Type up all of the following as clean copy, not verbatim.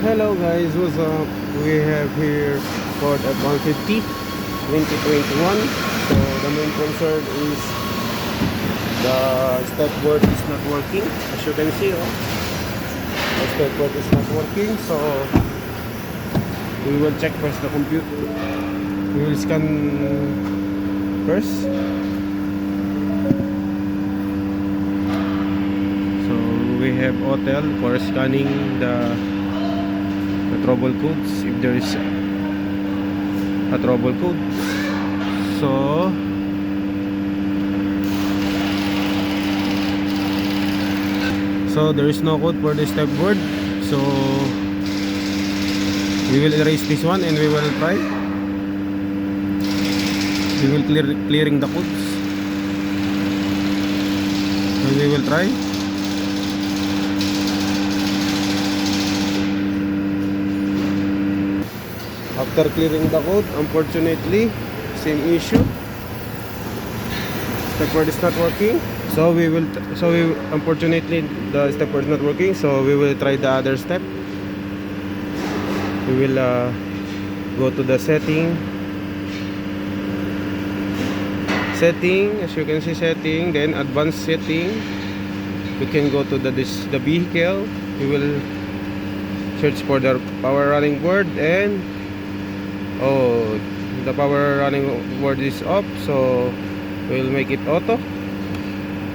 Hello guys, what's up? We have here Ford F-150 2021. So the main concern is the stepboard is not working. As you can see, the stepboard is not working. So we will check first the computer. We will scan first. So we have hotel for scanning the trouble codes if there is a trouble code. So there is no code for the stepboard, so we will erase this one and we will try. We will clearing the codes and we will try. After clearing the code, unfortunately, same issue. Stepboard is not working. So unfortunately the stepboard is not working. So we will try the other step. We will go to the setting. As you can see, setting, then advanced setting. We can go to the vehicle. We will search for the power running board, and the power running board is off, so we'll make it auto.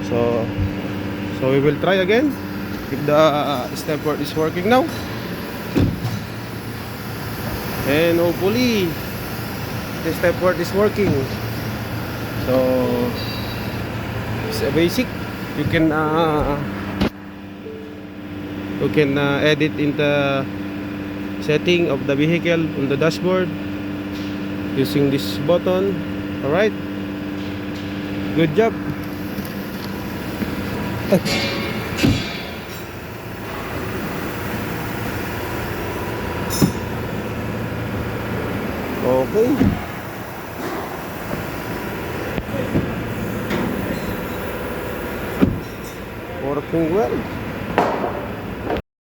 So we will try again if the stepboard is working now, and hopefully the stepboard is working. So it's a basic. You can edit in the setting of the vehicle on the dashboard using this button. Alright, good job. Okay, working well.